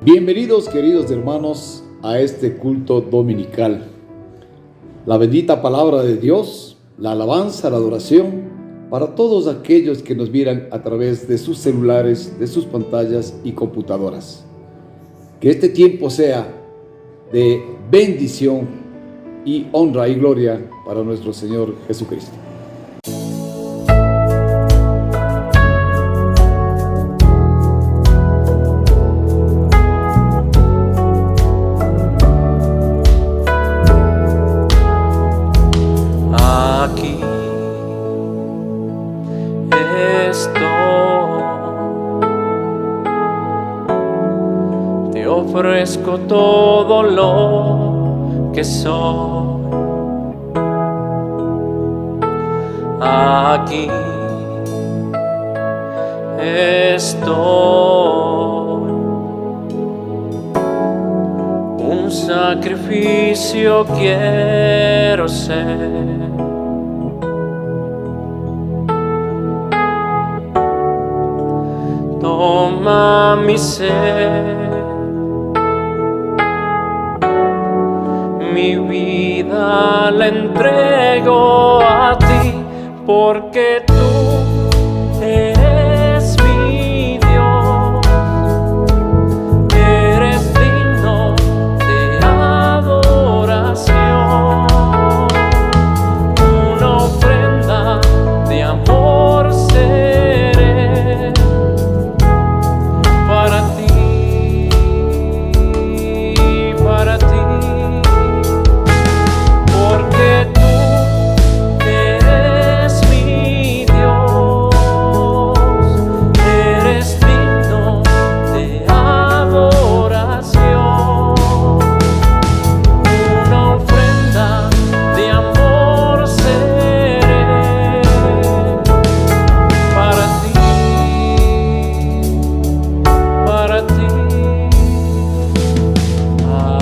Bienvenidos, queridos hermanos, a este culto dominical. La bendita palabra de Dios, la alabanza, la adoración para todos aquellos que nos miran a través de sus celulares, de sus pantallas y computadoras. Que este tiempo sea de bendición y honra y gloria para nuestro Señor Jesucristo. Aquí estoy, te ofrezco todo lo que soy. Aquí estoy, un sacrificio quiero ser. Toma mi ser, mi vida la entrego a ti, porque tú eres mi Dios, eres digno de adoración, una ofrenda de amor seré para ti, porque tú eres mi Dios, eres digno de adoración, una ofrenda de amor seré para ti, para ti.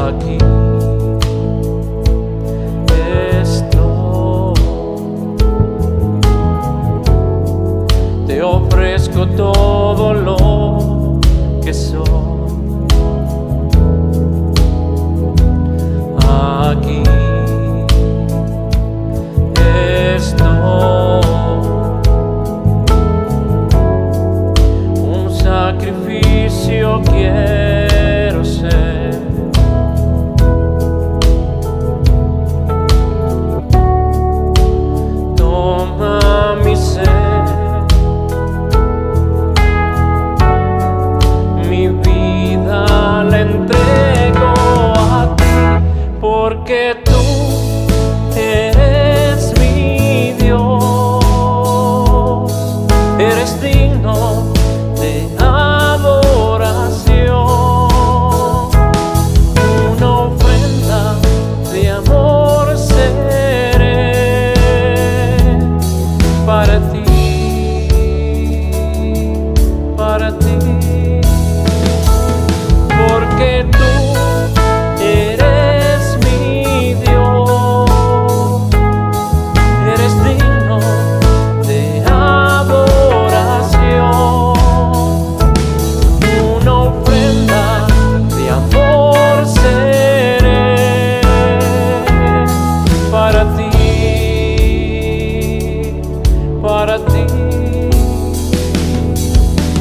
Aquí estoy, te ofrezco todo lo que soy. Aquí estoy, un sacrificio quiero ser. Toma mi ser, mi vida la entrego a ti, porque tú eres mi Dios, eres digno de adoración, una ofrenda de amor seré para ti, porque tú eres mi Dios, eres digno de adoración, una ofrenda de amor seré para ti, para ti,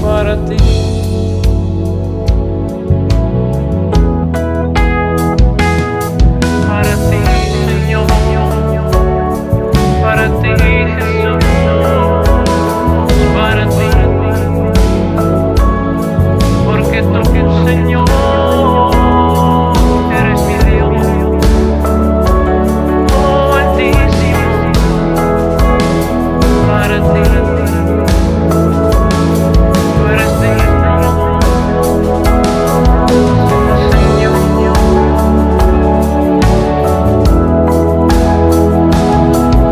para ti. Para ti, Señor, para ti, Jesús, para ti, porque tú, Señor, eres mi Dios, oh Altísimo, para ti, tú eres digno, Señor.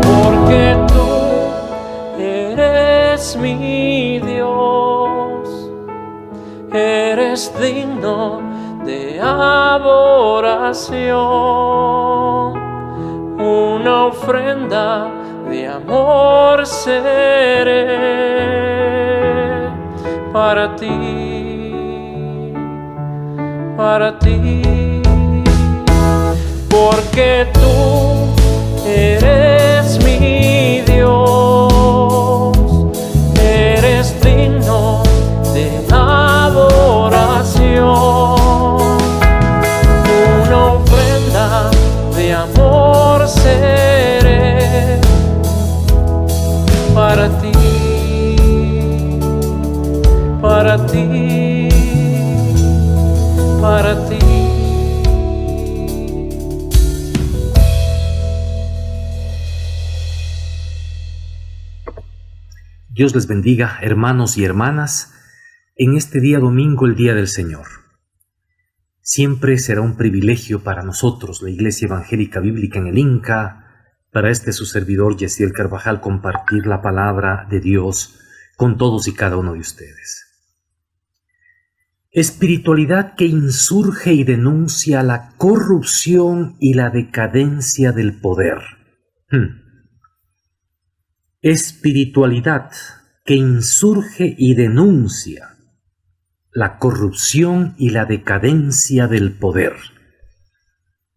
Porque tú eres mi Dios, eres digno de adoración, una ofrenda de amor seré para ti, para ti, porque tú eres mi Dios, eres digno de adoración, una ofrenda de amor seré para ti, para ti, para ti. Dios les bendiga, hermanos y hermanas, en este día domingo, el Día del Señor. Siempre será un privilegio para nosotros, la Iglesia Evangélica Bíblica en el Inca, para su servidor Yesiel Carvajal, compartir la palabra de Dios con todos y cada uno de ustedes. Espiritualidad que insurge y denuncia la corrupción y la decadencia del poder. Espiritualidad que insurge y denuncia la corrupción y la decadencia del poder.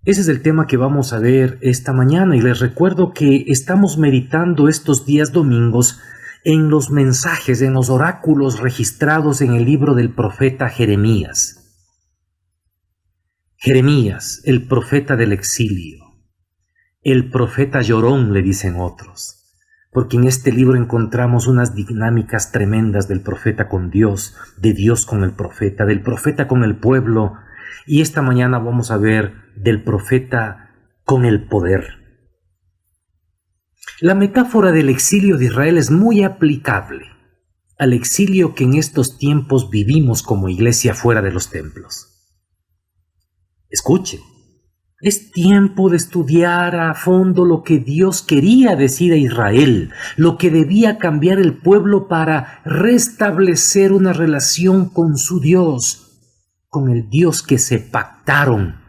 Ese es el tema que vamos a ver esta mañana, y les recuerdo que estamos meditando estos días domingos en los mensajes, en los oráculos registrados en el libro del profeta Jeremías. Jeremías, el profeta del exilio, el profeta llorón, le dicen otros, porque en este libro encontramos unas dinámicas tremendas del profeta con Dios, de Dios con el profeta, del profeta con el pueblo, y esta mañana vamos a ver del profeta con el poder. La metáfora del exilio de Israel es muy aplicable al exilio que en estos tiempos vivimos como iglesia fuera de los templos. Escuche. Es tiempo de estudiar a fondo lo que Dios quería decir a Israel, lo que debía cambiar el pueblo para restablecer una relación con su Dios, con el Dios que se pactaron.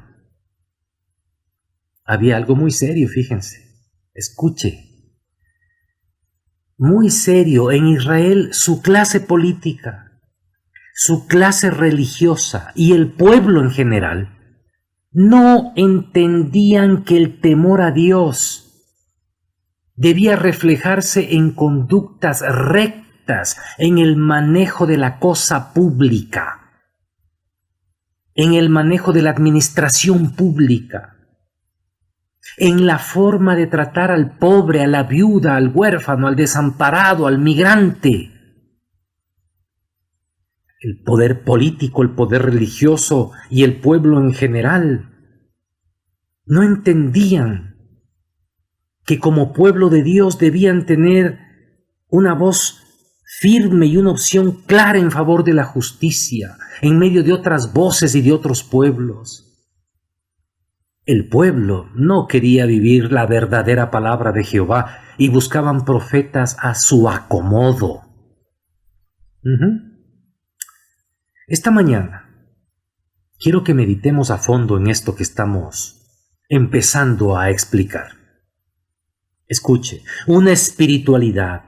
Había algo muy serio, fíjense, escuche. Muy serio en Israel, su clase política, su clase religiosa y el pueblo en general no entendían que el temor a Dios debía reflejarse en conductas rectas, en el manejo de la cosa pública, en el manejo de la administración pública, en la forma de tratar al pobre, a la viuda, al huérfano, al desamparado, al migrante. El poder político, el poder religioso y el pueblo en general no entendían que como pueblo de Dios debían tener una voz firme y una opción clara en favor de la justicia, en medio de otras voces y de otros pueblos. El pueblo no quería vivir la verdadera palabra de Jehová y buscaban profetas a su acomodo. Esta mañana quiero que meditemos a fondo en esto que estamos empezando a explicar. Escuche, una espiritualidad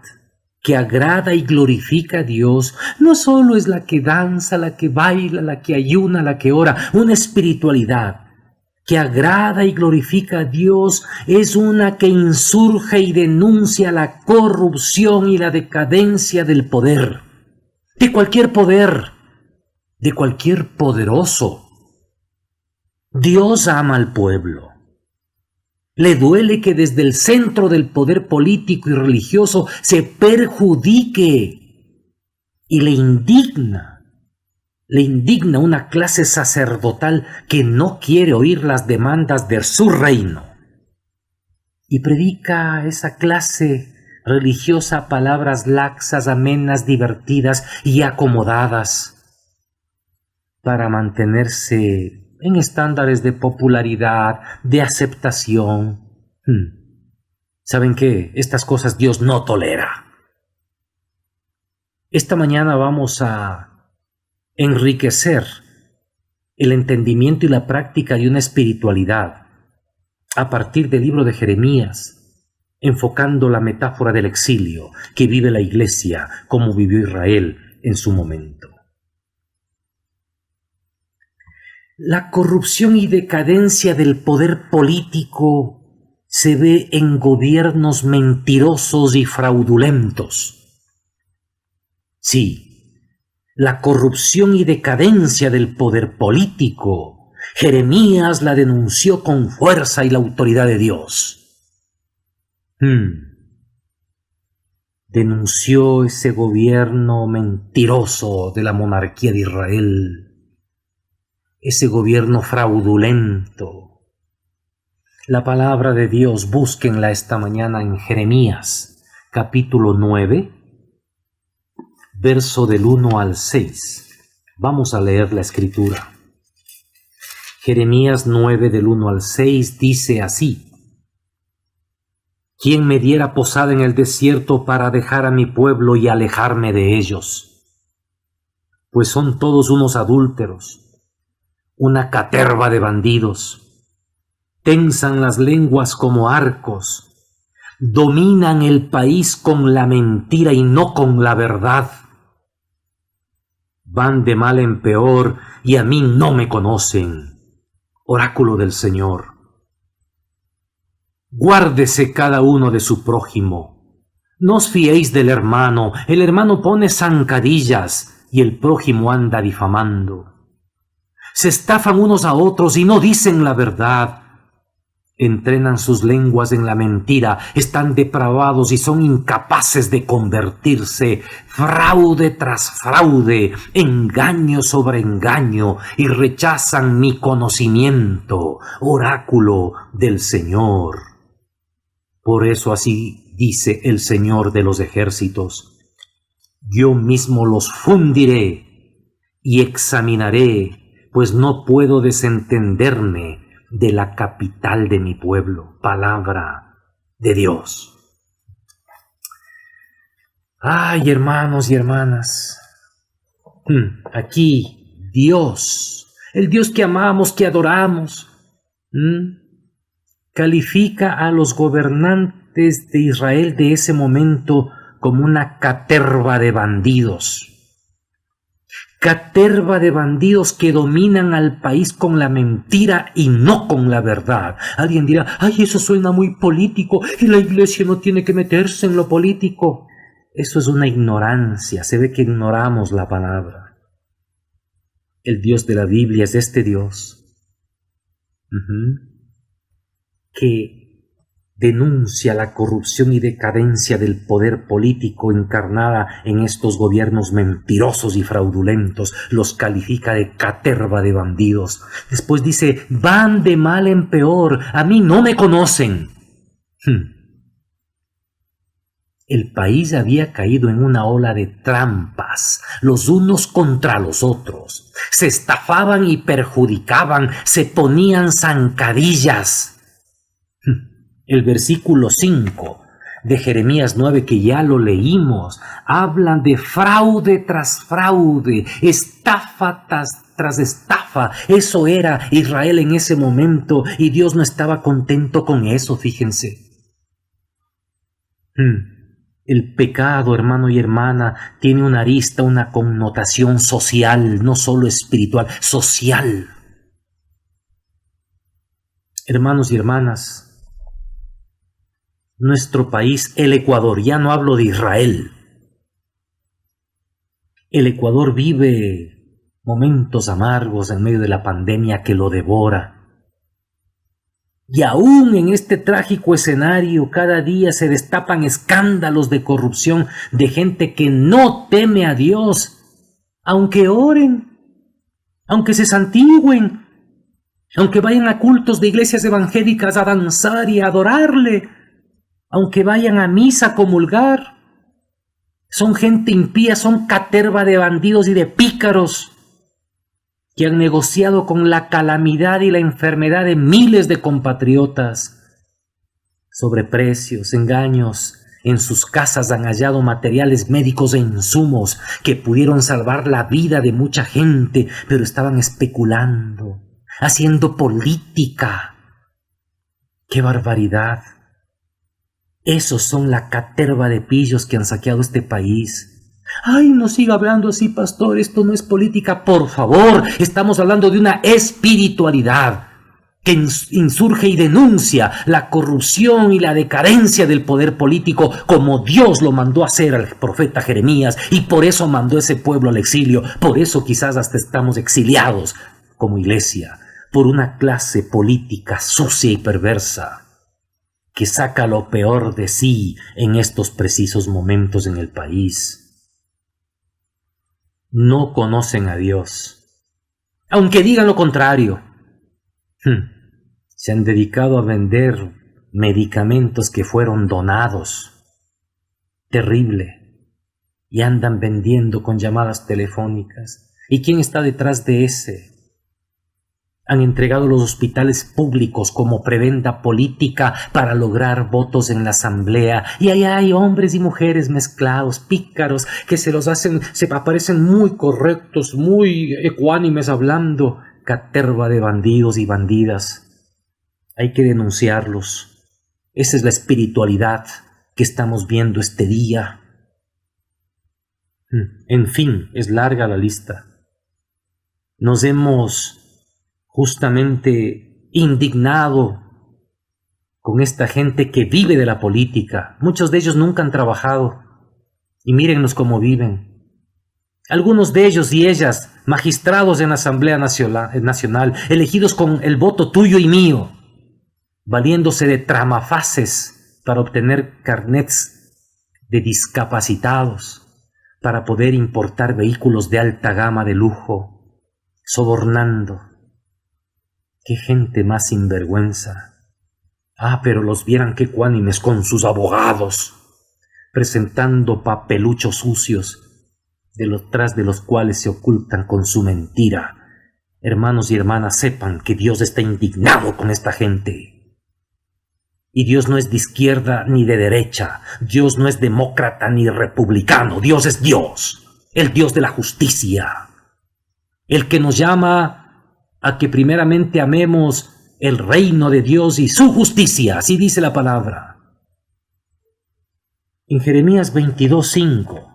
que agrada y glorifica a Dios no solo es la que danza, la que baila, la que ayuna, la que ora. Una espiritualidad que agrada y glorifica a Dios es una que insurge y denuncia la corrupción y la decadencia del poder, de cualquier poder, de cualquier poderoso. Dios ama al pueblo. Le duele que desde el centro del poder político y religioso se perjudique, y le indigna una clase sacerdotal que no quiere oír las demandas de su reino. Y predica a esa clase religiosa palabras laxas, amenas, divertidas y acomodadas para mantenerse en estándares de popularidad, de aceptación. ¿Saben qué? Estas cosas Dios no tolera. Esta mañana vamos a enriquecer el entendimiento y la práctica de una espiritualidad a partir del libro de Jeremías, enfocando la metáfora del exilio que vive la iglesia como vivió Israel en su momento. La corrupción y decadencia del poder político se ve en gobiernos mentirosos y fraudulentos. Sí, la corrupción y decadencia del poder político, Jeremías la denunció con fuerza y la autoridad de Dios. Denunció ese gobierno mentiroso de la monarquía de Israel, ese gobierno fraudulento. La palabra de Dios, búsquenla esta mañana en Jeremías, capítulo 9, verso del 1 al 6. Vamos a leer la escritura. Jeremías 9, del 1 al 6, dice así: ¿Quién me diera posada en el desierto para dejar a mi pueblo y alejarme de ellos? Pues son todos unos adúlteros, una caterva de bandidos. Tensan las lenguas como arcos, dominan el país con la mentira y no con la verdad. Van de mal en peor y a mí no me conocen. Oráculo del Señor. Guárdese cada uno de su prójimo. No os fiéis del hermano. El hermano pone zancadillas y el prójimo anda difamando. Se estafan unos a otros y no dicen la verdad. Entrenan sus lenguas en la mentira, están depravados y son incapaces de convertirse. Fraude tras fraude, engaño sobre engaño, y rechazan mi conocimiento, oráculo del Señor. Por eso así dice el Señor de los ejércitos: yo mismo los fundiré y examinaré, pues no puedo desentenderme de la capital de mi pueblo. Palabra de Dios. Ay, hermanos y hermanas, aquí Dios, el Dios que amamos, que adoramos, califica a los gobernantes de Israel de ese momento como una caterva de bandidos. Caterva de bandidos que dominan al país con la mentira y no con la verdad. Alguien dirá: ay, eso suena muy político y la iglesia no tiene que meterse en lo político. Eso es una ignorancia, se ve que ignoramos la palabra. El Dios de la Biblia es este Dios que denuncia la corrupción y decadencia del poder político encarnada en estos gobiernos mentirosos y fraudulentos. Los califica de caterva de bandidos. Después dice: van de mal en peor, a mí no me conocen. El país había caído en una ola de trampas, los unos contra los otros. Se estafaban y perjudicaban, se ponían zancadillas. El versículo 5 de Jeremías 9, que ya lo leímos, habla de fraude tras fraude, estafa tras estafa. Eso era Israel en ese momento y Dios no estaba contento con eso, fíjense. El pecado, hermano y hermana, tiene una arista, una connotación social, no solo espiritual, social. Hermanos y hermanas, nuestro país, el Ecuador, ya no hablo de Israel. El Ecuador vive momentos amargos en medio de la pandemia que lo devora. Y aún en este trágico escenario, cada día se destapan escándalos de corrupción de gente que no teme a Dios, aunque oren, aunque se santigüen, aunque vayan a cultos de iglesias evangélicas a danzar y a adorarle, aunque vayan a misa a comulgar. Son gente impía, son caterva de bandidos y de pícaros que han negociado con la calamidad y la enfermedad de miles de compatriotas. Sobreprecios, engaños. En sus casas han hallado materiales médicos e insumos que pudieron salvar la vida de mucha gente, pero estaban especulando, haciendo política. ¡Qué barbaridad! Esos son la caterva de pillos que han saqueado este país. Ay, no siga hablando así, pastor, esto no es política. Por favor, estamos hablando de una espiritualidad que insurge y denuncia la corrupción y la decadencia del poder político, como Dios lo mandó a hacer al profeta Jeremías, y por eso mandó a ese pueblo al exilio. Por eso quizás hasta estamos exiliados como iglesia, por una clase política sucia y perversa que saca lo peor de sí en estos precisos momentos en el país. No conocen a Dios, aunque digan lo contrario. Se han dedicado a vender medicamentos que fueron donados. Terrible. Y andan vendiendo con llamadas telefónicas. ¿Y quién está detrás de ese? Han entregado los hospitales públicos como preventa política para lograr votos en la asamblea. Y ahí hay hombres y mujeres mezclados, pícaros, que se aparecen muy correctos, muy ecuánimes hablando. Caterva de bandidos y bandidas. Hay que denunciarlos. Esa es la espiritualidad que estamos viendo este día. En fin, es larga la lista. Nos hemos justamente indignado con esta gente que vive de la política. Muchos de ellos nunca han trabajado. Y mírenlos cómo viven. Algunos de ellos y ellas, magistrados en la Asamblea Nacional, elegidos con el voto tuyo y mío, valiéndose de tramafaces para obtener carnets de discapacitados, para poder importar vehículos de alta gama de lujo, sobornando. ¡Qué gente más sinvergüenza! Pero los vieran qué cuánimes con sus abogados, presentando papeluchos sucios, detrás de los cuales se ocultan con su mentira. Hermanos y hermanas, sepan que Dios está indignado con esta gente. Y Dios no es de izquierda ni de derecha. Dios no es demócrata ni republicano. Dios es Dios, el Dios de la justicia, el que nos llama a que primeramente amemos el reino de Dios y su justicia. Así dice la palabra. En Jeremías 22:5.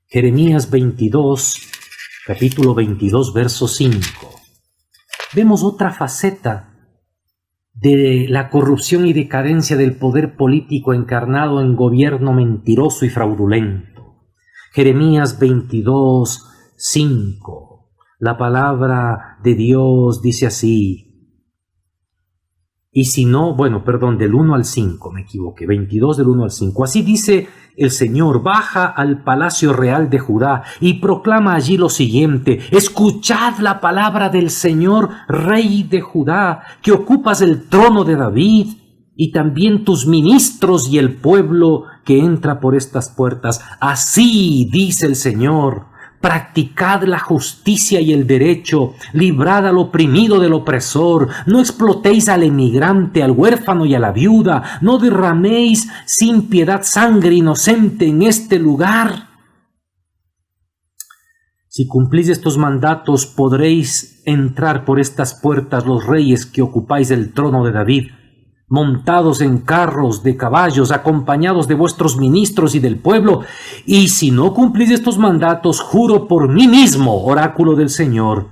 Jeremías 22, capítulo 22, verso 5. Vemos otra faceta de la corrupción y decadencia del poder político encarnado en gobierno mentiroso y fraudulento. Jeremías 22, 5. La palabra de Dios dice así. Y si no, del 1 al 5, me equivoqué, 22 del 1 al 5. Así dice el Señor: baja al palacio real de Judá y proclama allí lo siguiente: escuchad la palabra del Señor, Rey de Judá, que ocupas el trono de David, y también tus ministros y el pueblo que entra por estas puertas. Así dice el Señor: practicad la justicia y el derecho, librad al oprimido del opresor, no explotéis al emigrante, al huérfano y a la viuda, no derraméis sin piedad sangre inocente en este lugar. Si cumplís estos mandatos, podréis entrar por estas puertas los reyes que ocupáis el trono de David, montados en carros de caballos, acompañados de vuestros ministros y del pueblo. Y si no cumplís estos mandatos, juro por mí mismo, oráculo del Señor,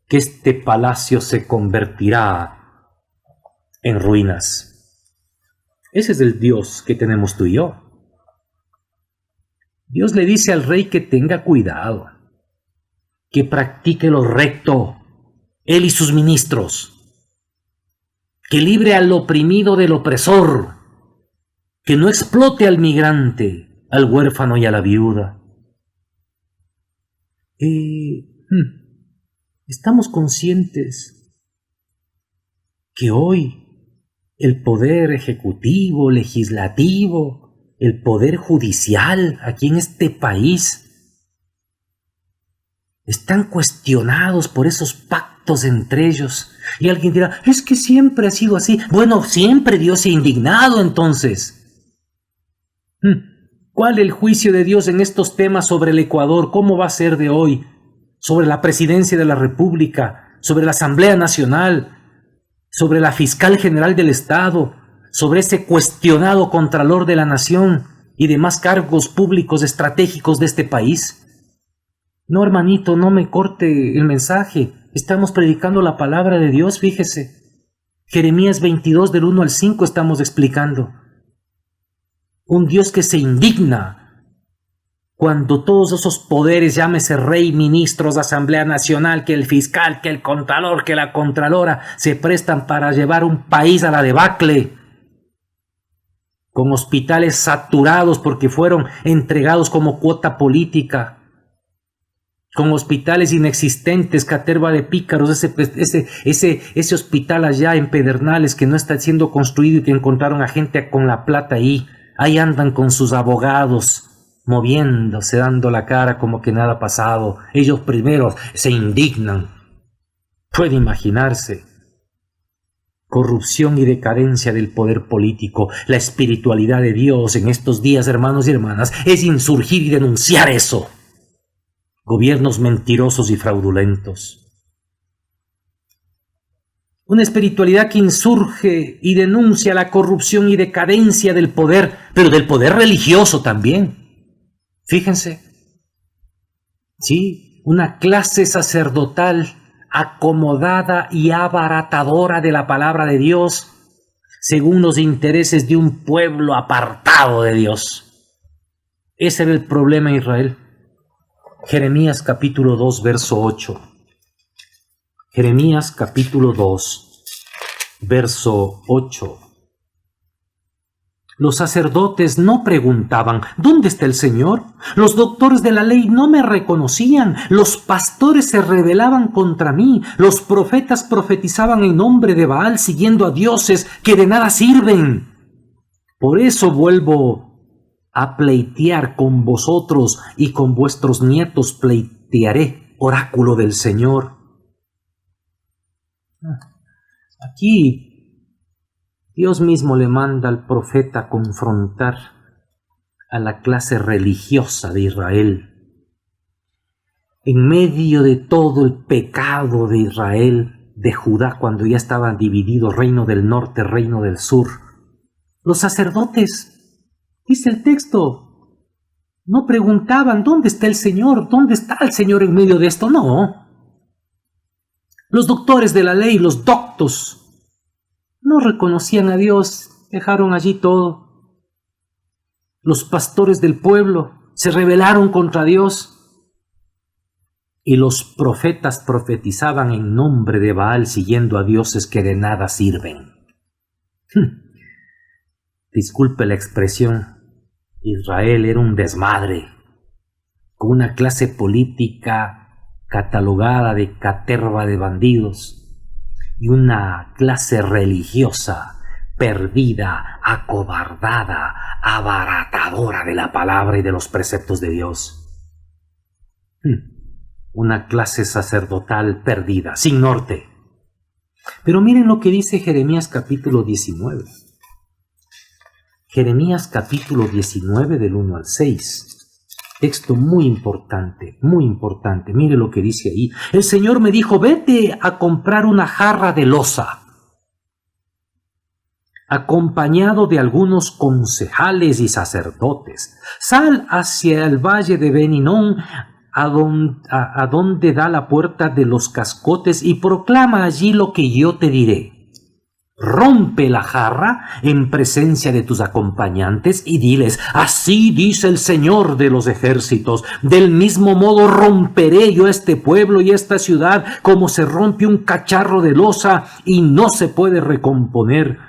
que este palacio se convertirá en ruinas. Ese es el Dios que tenemos tú y yo. Dios le dice al rey que tenga cuidado, que practique lo recto, él y sus ministros, que libre al oprimido del opresor, que no explote al migrante, al huérfano y a la viuda. Estamos conscientes que hoy el poder ejecutivo, legislativo, el poder judicial aquí en este país están cuestionados por esos pactos entre ellos. Y alguien dirá, es que siempre ha sido así. Bueno, siempre Dios se ha indignado entonces. ¿Cuál es el juicio de Dios en estos temas sobre el Ecuador? ¿Cómo va a ser de hoy? Sobre la presidencia de la República, sobre la Asamblea Nacional, sobre la Fiscal General del Estado, sobre ese cuestionado Contralor de la Nación y demás cargos públicos estratégicos de este país. No, hermanito, no me corte el mensaje. Estamos predicando la palabra de Dios, fíjese. Jeremías 22 del 1 al 5 estamos explicando. Un Dios que se indigna cuando todos esos poderes, llámese rey, ministros, Asamblea Nacional, que el fiscal, que el contralor, que la contralora, se prestan para llevar un país a la debacle, con hospitales saturados porque fueron entregados como cuota política, con hospitales inexistentes, caterva de pícaros, ese hospital allá en Pedernales que no está siendo construido y que encontraron a gente con la plata ahí andan con sus abogados, moviéndose, dando la cara como que nada ha pasado. Ellos primero se indignan. Puede imaginarse. Corrupción y decadencia del poder político. La espiritualidad de Dios en estos días, hermanos y hermanas, es insurgir y denunciar eso. Gobiernos mentirosos y fraudulentos. Una espiritualidad que insurge y denuncia la corrupción y decadencia del poder, pero del poder religioso también. Fíjense, sí, una clase sacerdotal acomodada y abaratadora de la palabra de Dios, según los intereses de un pueblo apartado de Dios. Ese era el problema en Israel. Jeremías capítulo 2, verso 8. Jeremías capítulo 2, verso 8. Los sacerdotes no preguntaban, ¿dónde está el Señor? Los doctores de la ley no me reconocían. Los pastores se rebelaban contra mí. Los profetas profetizaban en nombre de Baal, siguiendo a dioses que de nada sirven. Por eso vuelvo a pleitear con vosotros y con vuestros nietos pleitearé, oráculo del Señor. Aquí Dios mismo le manda al profeta a confrontar a la clase religiosa de Israel. En medio de todo el pecado de Israel, de Judá, cuando ya estaban divididos, reino del norte, reino del sur, los sacerdotes, dice el texto, no preguntaban, ¿dónde está el Señor? ¿Dónde está el Señor en medio de esto? No. Los doctores de la ley, los doctos, no reconocían a Dios, dejaron allí todo. Los pastores del pueblo se rebelaron contra Dios y los profetas profetizaban en nombre de Baal, siguiendo a dioses que de nada sirven. Disculpe la expresión, Israel era un desmadre, con una clase política catalogada de caterva de bandidos, y una clase religiosa perdida, acobardada, abaratadora de la palabra y de los preceptos de Dios. Una clase sacerdotal perdida, sin norte. Pero miren lo que dice Jeremías capítulo 19. Jeremías capítulo 19 del 1 al 6. Texto muy importante, muy importante. Mire lo que dice ahí. El Señor me dijo, vete a comprar una jarra de loza, acompañado de algunos concejales y sacerdotes. Sal hacia el valle de Ben-Hinnom, a donde da la puerta de los cascotes, y proclama allí lo que yo te diré. Rompe la jarra en presencia de tus acompañantes y diles, así dice el Señor de los ejércitos, del mismo modo romperé yo este pueblo y esta ciudad como se rompe un cacharro de loza y no se puede recomponer.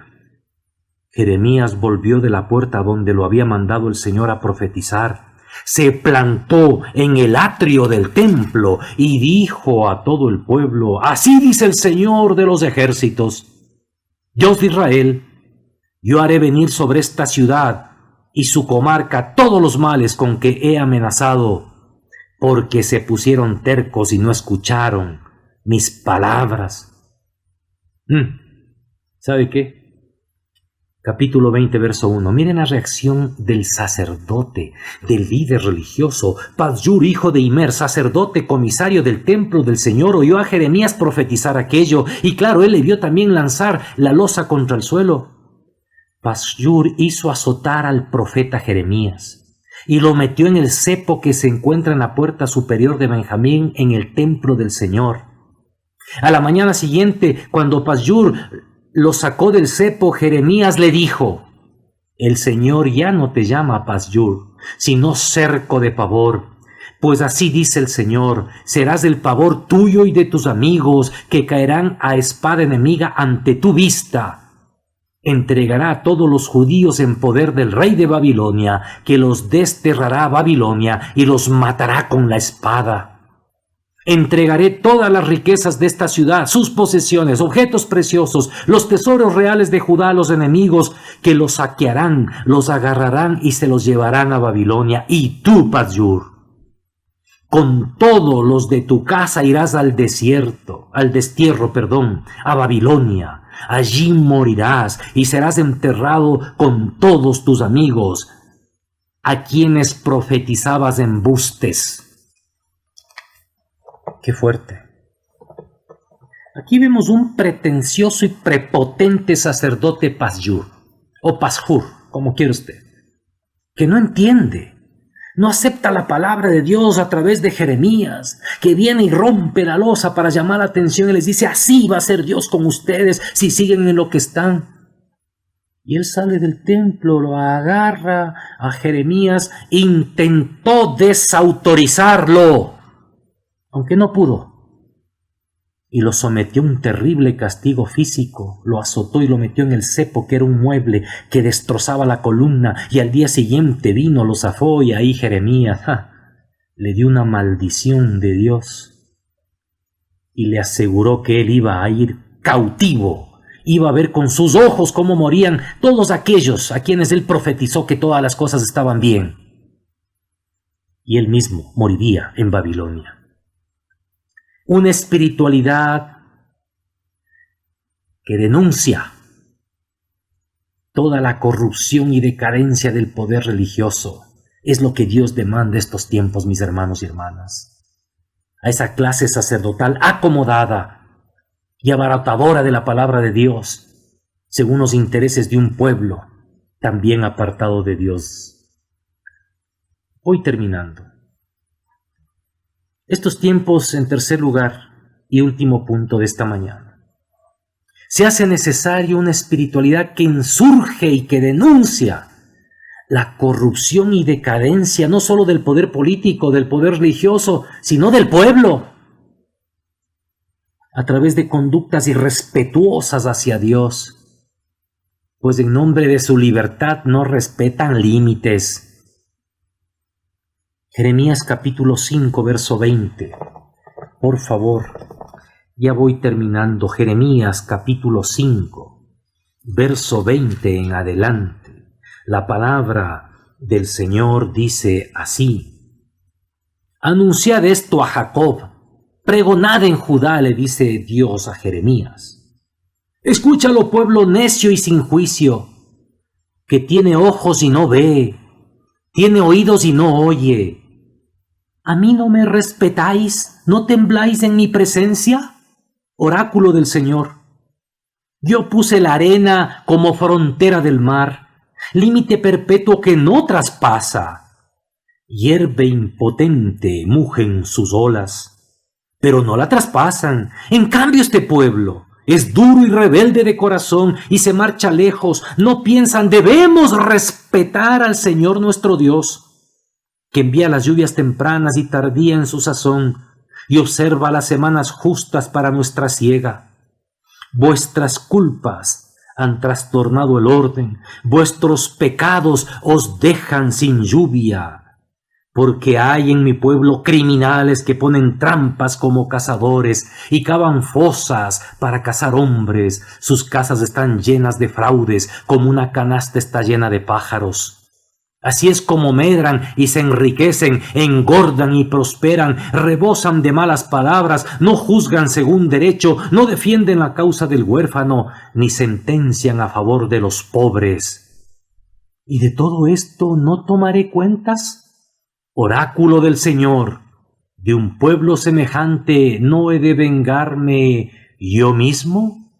Jeremías volvió de la puerta donde lo había mandado el Señor a profetizar. Se plantó en el atrio del templo y dijo a todo el pueblo, así dice el Señor de los ejércitos, Dios de Israel, yo haré venir sobre esta ciudad y su comarca todos los males con que he amenazado, porque se pusieron tercos y no escucharon mis palabras. ¿Sabe qué? Capítulo 20, verso 1. Miren la reacción del sacerdote, del líder religioso. Pazur, hijo de Imer, sacerdote, comisario del templo del Señor, oyó a Jeremías profetizar aquello, y claro, él le vio también lanzar la loza contra el suelo. Pashur hizo azotar al profeta Jeremías y lo metió en el cepo que se encuentra en la puerta superior de Benjamín en el templo del Señor. A la mañana siguiente, cuando Pashur lo sacó del cepo, Jeremías le dijo: el Señor ya no te llama Pashur, sino cerco de pavor. Pues así dice el Señor: serás el pavor tuyo y de tus amigos, que caerán a espada enemiga ante tu vista. Entregará a todos los judíos en poder del rey de Babilonia, que los desterrará a Babilonia y los matará con la espada. Entregaré todas las riquezas de esta ciudad, sus posesiones, objetos preciosos, los tesoros reales de Judá a los enemigos, que los saquearán, los agarrarán y se los llevarán a Babilonia. Y tú, Pashur, con todos los de tu casa irás al destierro, a Babilonia. Allí morirás y serás enterrado con todos tus amigos, a quienes profetizabas embustes. ¡Qué fuerte! Aquí vemos un pretencioso y prepotente sacerdote Pashur, o Pashur, como quiere usted, que no entiende. No acepta la palabra de Dios a través de Jeremías, que viene y rompe la losa para llamar la atención y les dice: así va a ser Dios con ustedes si siguen en lo que están. Y él sale del templo, lo agarra a Jeremías, intentó desautorizarlo, aunque no pudo, y lo sometió a un terrible castigo físico. Lo azotó y lo metió en el cepo, que era un mueble que destrozaba la columna, y al día siguiente vino, lo zafó, y ahí Jeremías le dio una maldición de Dios y le aseguró que él iba a ir cautivo, iba a ver con sus ojos cómo morían todos aquellos a quienes él profetizó que todas las cosas estaban bien, y él mismo moriría en Babilonia. Una espiritualidad que denuncia toda la corrupción y decadencia del poder religioso es lo que Dios demanda estos tiempos, mis hermanos y hermanas. A esa clase sacerdotal acomodada y abaratadora de la palabra de Dios, según los intereses de un pueblo también apartado de Dios. Voy terminando. Estos tiempos, en tercer lugar y último punto de esta mañana, se hace necesario una espiritualidad que insurge y que denuncia la corrupción y decadencia no solo del poder político, del poder religioso, sino del pueblo, a través de conductas irrespetuosas hacia Dios, pues en nombre de su libertad no respetan límites. Jeremías capítulo 5, verso 20. Por favor, ya voy terminando. Jeremías capítulo 5, verso 20 en adelante. La palabra del Señor dice así: anunciad esto a Jacob, pregonad en Judá, le dice Dios a Jeremías. Escúchalo, pueblo necio y sin juicio, que tiene ojos y no ve, tiene oídos y no oye. ¿A mí no me respetáis? ¿No tembláis en mi presencia? Oráculo del Señor. Yo puse la arena como frontera del mar, límite perpetuo que no traspasa. Hierve impotente, mugen sus olas, pero no la traspasan. En cambio este pueblo es duro y rebelde de corazón y se marcha lejos. No piensan: debemos respetar al Señor nuestro Dios, que envía las lluvias tempranas y tardía en su sazón, y observa las semanas justas para nuestra siega. Vuestras culpas han trastornado el orden, vuestros pecados os dejan sin lluvia, porque hay en mi pueblo criminales que ponen trampas como cazadores y cavan fosas para cazar hombres. Sus casas están llenas de fraudes, como una canasta está llena de pájaros. Así es como medran y se enriquecen, engordan y prosperan, rebosan de malas palabras, no juzgan según derecho, no defienden la causa del huérfano, ni sentencian a favor de los pobres. ¿Y de todo esto no tomaré cuentas? Oráculo del Señor, ¿de un pueblo semejante no he de vengarme yo mismo?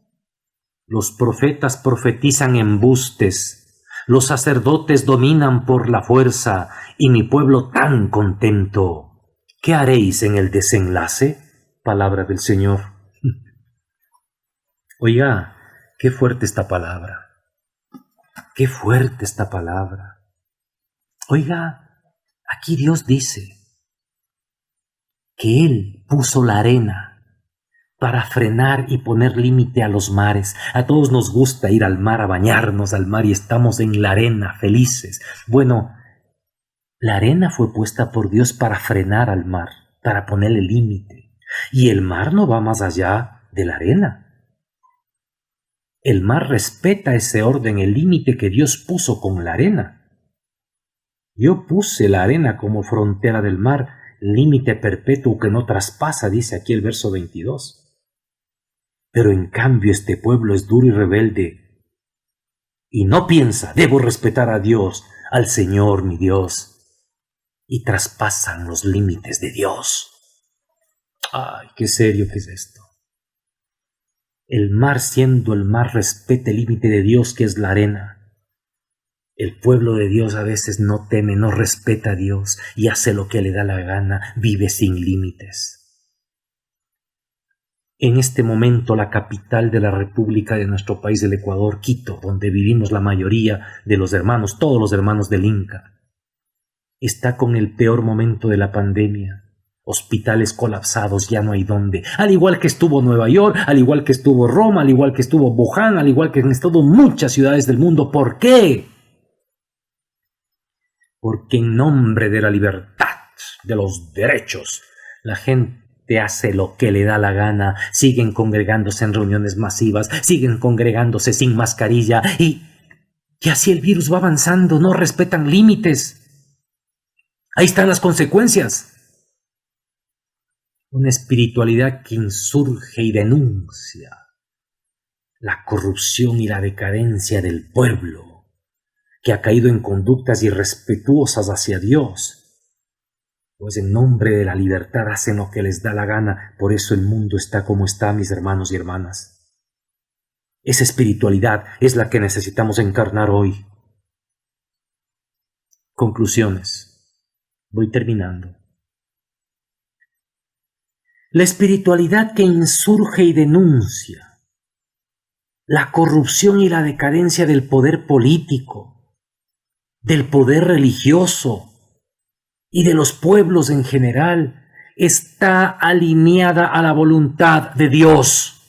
Los profetas profetizan embustes, los sacerdotes dominan por la fuerza, y mi pueblo tan contento. ¿Qué haréis en el desenlace? Palabra del Señor. Oiga, qué fuerte esta palabra. Qué fuerte esta palabra. Oiga, aquí Dios dice que Él puso la arena para frenar y poner límite a los mares. A todos nos gusta ir al mar, a bañarnos al mar, y estamos en la arena felices. Bueno, la arena fue puesta por Dios para frenar al mar, para ponerle límite. Y el mar no va más allá de la arena. El mar respeta ese orden, el límite que Dios puso con la arena. Yo puse la arena como frontera del mar, límite perpetuo que no traspasa, dice aquí el verso 22. Pero en cambio este pueblo es duro y rebelde y no piensa, debo respetar a Dios, al Señor mi Dios, y traspasan los límites de Dios. Ay, qué serio que es esto. El mar, siendo el mar, respeta el límite de Dios, que es la arena. El pueblo de Dios a veces no teme, no respeta a Dios y hace lo que le da la gana, vive sin límites. En este momento, la capital de la República de nuestro país, el Ecuador, Quito, donde vivimos la mayoría de los hermanos, todos los hermanos del Inca, está con el peor momento de la pandemia. Hospitales colapsados, ya no hay dónde. Al igual que estuvo Nueva York, al igual que estuvo Roma, al igual que estuvo Wuhan, al igual que han estado muchas ciudades del mundo. ¿Por qué? Porque en nombre de la libertad, de los derechos, la gente hace lo que le da la gana, siguen congregándose en reuniones masivas, siguen congregándose sin mascarilla y así el virus va avanzando, no respetan límites. Ahí están las consecuencias. Una espiritualidad que insurge y denuncia la corrupción y la decadencia del pueblo, que ha caído en conductas irrespetuosas hacia Dios. Pues en nombre de la libertad hacen lo que les da la gana. Por eso el mundo está como está, mis hermanos y hermanas. Esa espiritualidad es la que necesitamos encarnar hoy. Conclusiones. Voy terminando. La espiritualidad que insurge y denuncia la corrupción y la decadencia del poder político, del poder religioso, y de los pueblos en general, está alineada a la voluntad de Dios.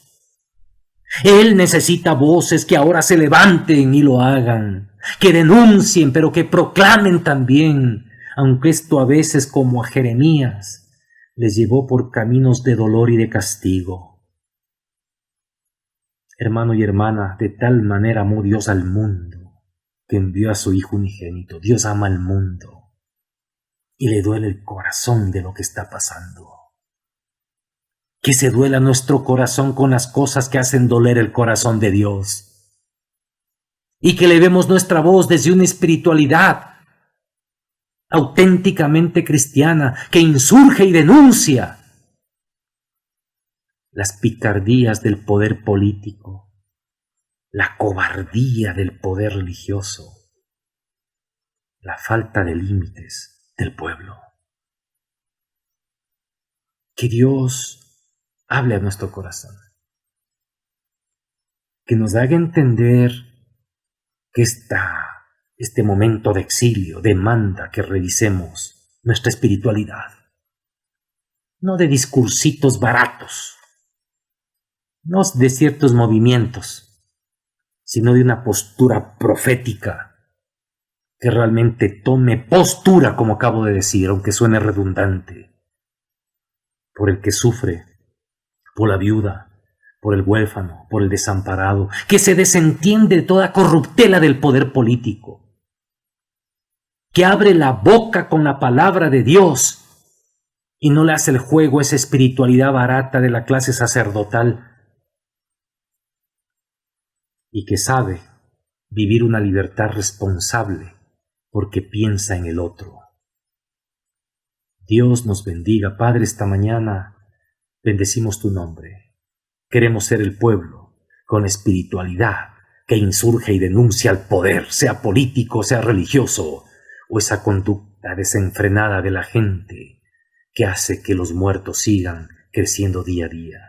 Él necesita voces que ahora se levanten y lo hagan, que denuncien, pero que proclamen también, aunque esto a veces, como a Jeremías, les llevó por caminos de dolor y de castigo. Hermano y hermana, de tal manera amó Dios al mundo, que envió a su Hijo unigénito. Dios ama al mundo. Y le duele el corazón de lo que está pasando. Que se duela nuestro corazón con las cosas que hacen doler el corazón de Dios. Y que elevemos nuestra voz desde una espiritualidad auténticamente cristiana, que insurge y denuncia las picardías del poder político, la cobardía del poder religioso, la falta de límites del pueblo. Que Dios hable a nuestro corazón, que nos haga entender que este momento de exilio demanda que revisemos nuestra espiritualidad, no de discursitos baratos, no de ciertos movimientos, sino de una postura profética que realmente tome postura, como acabo de decir, aunque suene redundante, por el que sufre, por la viuda, por el huérfano, por el desamparado, que se desentiende de toda corruptela del poder político, que abre la boca con la palabra de Dios y no le hace el juego a esa espiritualidad barata de la clase sacerdotal, y que sabe vivir una libertad responsable porque piensa en el otro. Dios nos bendiga. Padre, esta mañana bendecimos tu nombre. Queremos ser el pueblo con espiritualidad que insurge y denuncia el poder, sea político, sea religioso, o esa conducta desenfrenada de la gente que hace que los muertos sigan creciendo día a día.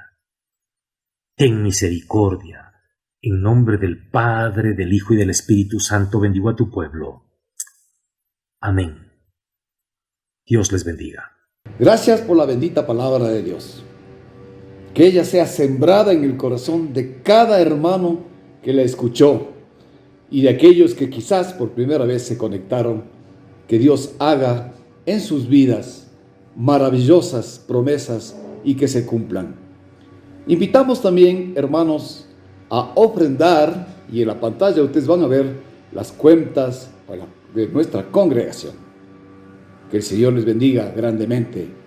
Ten misericordia. En nombre del Padre, del Hijo y del Espíritu Santo, bendigo a tu pueblo. Amén. Dios les bendiga. Gracias por la bendita palabra de Dios. Que ella sea sembrada en el corazón de cada hermano que la escuchó y de aquellos que quizás por primera vez se conectaron. Que Dios haga en sus vidas maravillosas promesas y que se cumplan. Invitamos también, hermanos, a ofrendar, y en la pantalla ustedes van a ver las cuentas de nuestra congregación. Que el Señor les bendiga grandemente.